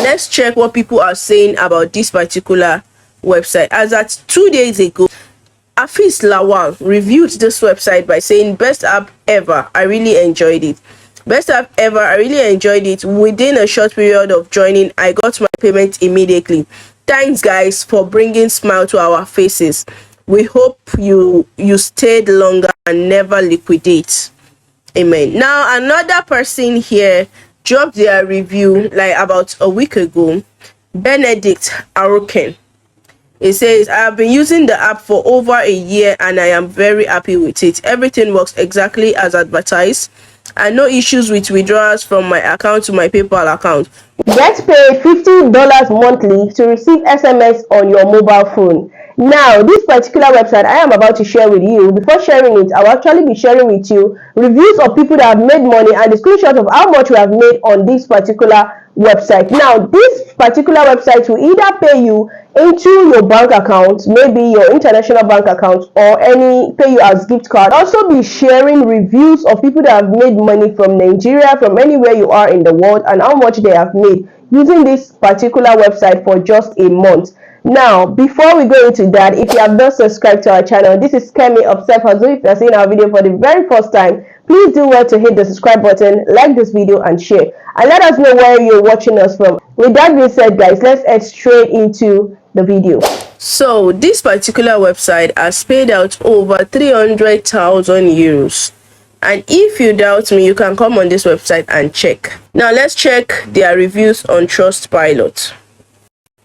let's check what people are saying about this particular website. As at 2 days ago, Afis Lawal reviewed this website by saying, best app ever, I really enjoyed it. Best app ever, I really enjoyed it. Within a short period of joining, I got my payment immediately. Thanks guys for bringing smile to our faces. We hope you stayed longer and never liquidate. Amen. Now another person here dropped their review like about a week ago. Benedict Aroken. It says, I have been using the app for over a year and I am very happy with it. Everything works exactly as advertised and no issues with withdrawals from my account to my PayPal account. Get paid $50 monthly to receive SMS on your mobile phone. Now, this particular website I am about to share with you, before sharing it, I will actually be sharing with you reviews of people that have made money and the screenshot of how much we have made on this particular website. Now, this particular website will either pay you into your bank account, maybe your international bank account, or pay you as gift card. Also be sharing reviews of people that have made money from Nigeria, from anywhere you are in the world, and how much they have made using this particular website for just a month. Now, before we go into that, if you have not subscribed to our channel, this is Kemi of Self Hustle. If you are seeing our video for the very first time, please do well to hit the subscribe button, like this video and share, and let us know where you're watching us from. With that being said, guys, let's head straight into the video. So this particular website has paid out over 300,000 euros, and if you doubt me, you can come on this website and check. Now let's check their reviews on Trustpilot.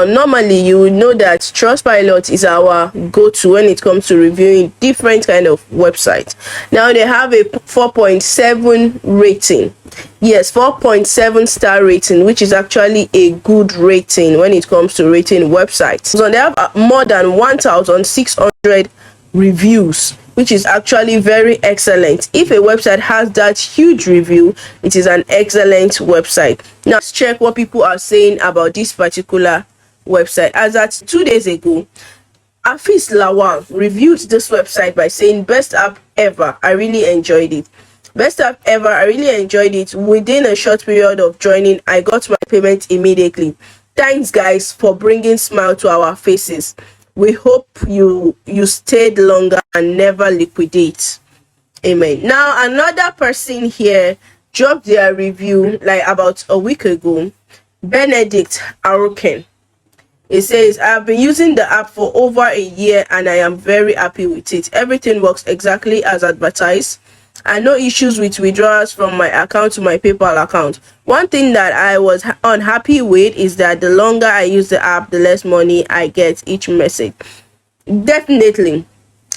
Normally you would know that Trustpilot is our go-to when it comes to reviewing different kind of websites. Now they have a 4.7 rating. Yes, 4.7 star rating, which is actually a good rating when it comes to rating websites. So they have more than 1,600 reviews, which is actually very excellent. If a website has that huge review, it is an excellent website. Now let's check what people are saying about this particular website. As at 2 days ago, Afis Lawal reviewed this website by saying, best app ever, I really enjoyed it. Best app ever, I really enjoyed it. Within a short period of joining, I got my payment immediately. Thanks guys for bringing smile to our faces. We hope you stayed longer and never liquidate. Amen. Now another person here dropped their review like about a week ago. Benedict Aroken. It says, I have been using the app for over a year and I am very happy with it. Everything works exactly as advertised and no issues with withdrawals from my account to my PayPal account. One thing that I was unhappy with is that the longer I use the app, the less money I get each message. Definitely.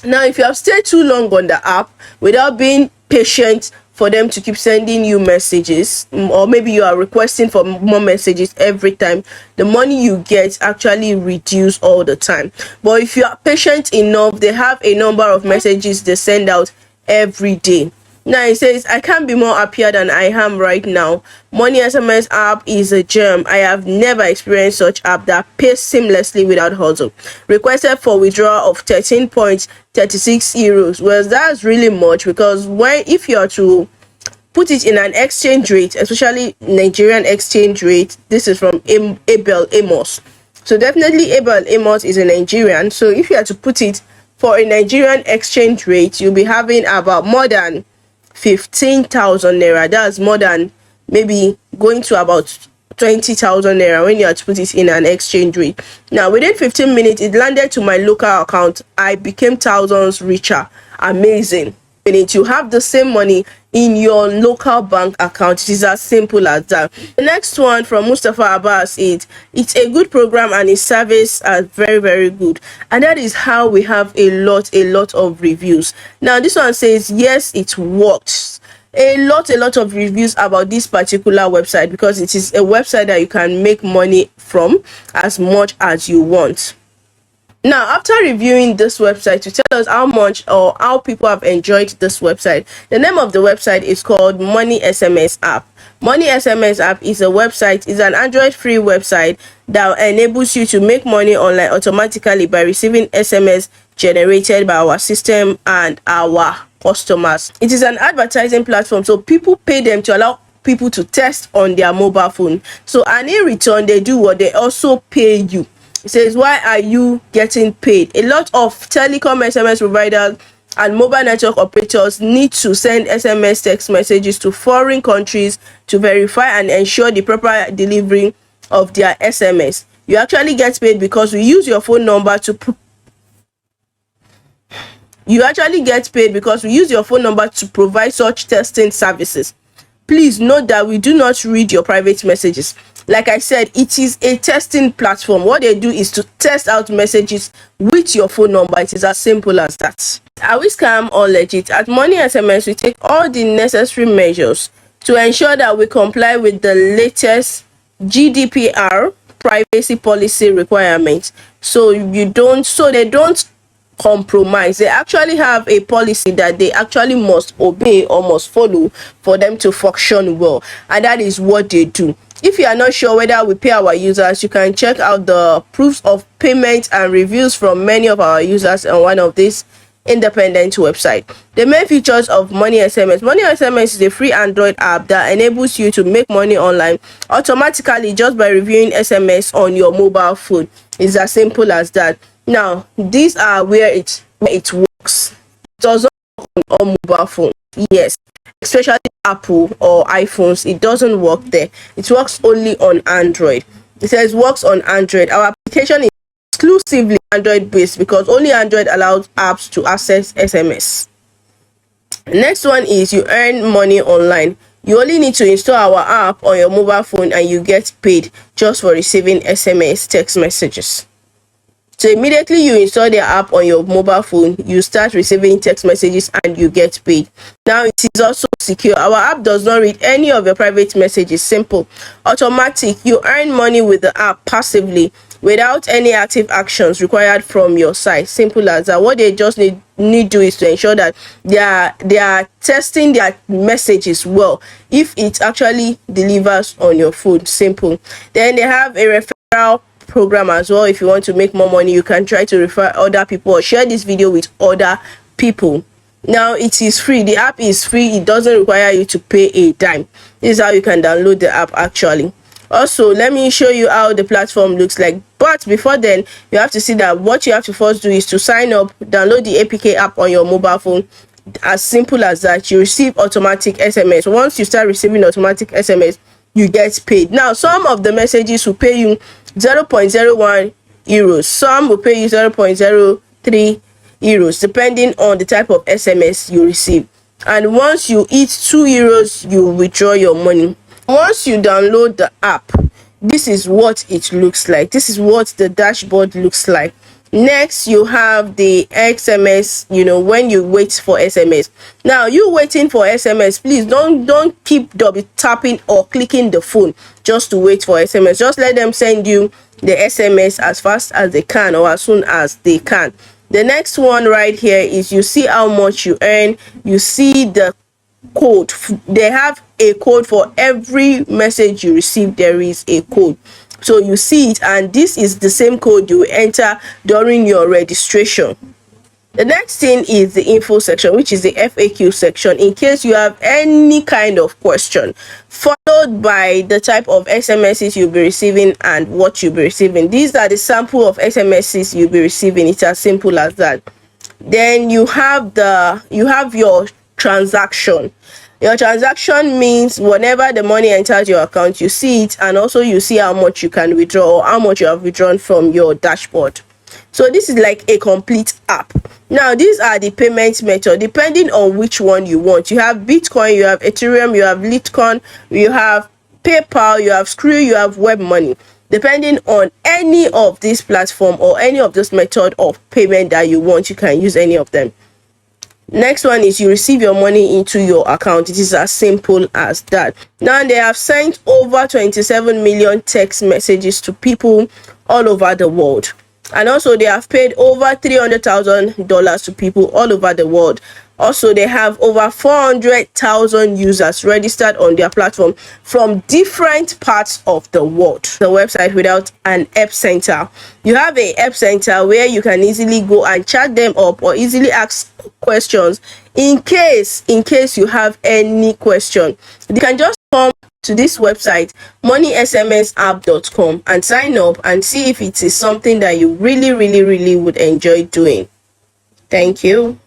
Now, if you have stayed too long on the app without being patient for them to keep sending you messages, or maybe you are requesting for more messages every time, the money you get actually reduce all the time. But if you are patient enough, they have a number of messages they send out every day. Now it says, I can't be more happier than I am right now. Money SMS app is a gem. I have never experienced such app that pays seamlessly without hustle. Requested for withdrawal of 13.36 euros. Well, that's really much, because if you are to put it in an exchange rate, especially Nigerian exchange rate, this is from Abel Amos. So definitely Abel Amos is a Nigerian. So if you are to put it for a Nigerian exchange rate, you'll be having about more than 15,000 naira. That's more than maybe going to about 20,000 naira when you have to put it in an exchange rate. Now within 15 minutes it landed to my local account. I became thousands richer. Amazing. You have the same money in your local bank account. It is as simple as that. The next one from Mustafa Abbas is, it's a good program and its service are very, very good. And that is how we have a lot of reviews. Now this one says, yes, it works. A lot of reviews about this particular website, because it is a website that you can make money from as much as you want. Now, after reviewing this website to tell us how much or how people have enjoyed this website, the name of the website is called Money SMS app. Money SMS app is a website, is an Android free website that enables you to make money online automatically by receiving SMS generated by our system and our customers. It is an advertising platform, so people pay them to allow people to test on their mobile phone. So, and in return, they do what? They also pay you. It says, why are you getting paid? A lot of telecom SMS providers and mobile network operators need to send SMS text messages to foreign countries to verify and ensure the proper delivery of their SMS. You actually get paid because we use your phone number to provide such testing services. Please note that we do not read your private messages. Like I said, it is a testing platform. What they do is to test out messages with your phone number. It is as simple as that. Are we scam or legit? At Money SMS, we take all the necessary measures to ensure that we comply with the latest GDPR privacy policy requirements. So they don't compromise. They actually have a policy that they actually must obey or must follow for them to function well, and that is what they do. If you are not sure whether we pay our users, you can check out the proofs of payment and reviews from many of our users on one of these independent website. The main features of Money SMS. Money SMS is a free Android app that enables you to make money online automatically just by reviewing SMS on your mobile phone. It's as simple as that. Now, these are where it works. It doesn't work on mobile phone. Yes, especially Apple or iPhones, it doesn't work there. It works only on Android. It says works on Android. Our application is exclusively Android based because only Android allows apps to access SMS. Next one is you earn money online. You only need to install our app on your mobile phone and you get paid just for receiving SMS text messages. So immediately you install the app on your mobile phone, you start receiving text messages and you get paid. Now it is also secure. Our app does not read any of your private messages. Simple, automatic. You earn money with the app passively without any active actions required from your side. Simple as that. What they just need to do is to ensure that they are testing their messages well if it actually delivers on your phone. Simple. Then they have a referral program as well. If you want to make more money, you can try to refer other people or share this video with other people. Now it is free. The app is free. It doesn't require you to pay a dime. This is how you can download the app actually. Also, let me show you how the platform looks like. But before then, you have to see that what you have to first do is to sign up, download the APK app on your mobile phone. As simple as that. You receive automatic SMS. Once you start receiving automatic SMS, you get paid. Now, some of the messages will pay you 0.01 euros. Some will pay you 0.03 euros, depending on the type of SMS you receive. And once you hit 2 euros, you withdraw your money. Once you download the app, this is what it looks like. This is what the dashboard looks like. Next, you have the SMS, when you wait for SMS. Now, you waiting for SMS, please don't keep double tapping or clicking the phone just to wait for SMS. Just let them send you the SMS as fast as they can or as soon as they can. The next one right here is you see how much you earn. You see the code. They have a code for every message you receive. There is a code. So you see it, and this is the same code you enter during your registration. The next thing is the info section, which is the FAQ section, in case you have any kind of question, followed by the type of SMSs you'll be receiving and what you'll be receiving. These are the sample of SMSs you'll be receiving. It's as simple as that. Then you have your transaction. Your transaction means whenever the money enters your account, you see it, and also you see how much you can withdraw or how much you have withdrawn from your dashboard. So this is like a complete app. Now these are the payment method depending on which one you want. You have Bitcoin, you have Ethereum, you have Litecoin, you have PayPal, you have Screw, you have web money. Depending on any of this platform or any of this method of payment that you want, you can use any of them. Next one is you receive your money into your account. It is as simple as that. Now they have sent over 27 million text messages to people all over the world, and also they have paid over $300,000 to people all over the world Also, they have over 400,000 users registered on their platform from different parts of the world. The website without an app center. You have a app center where you can easily go and chat them up or easily ask questions in case you have any question. You can just come to this website, moneysmsapp.com, and sign up and see if it is something that you really would enjoy doing. Thank you.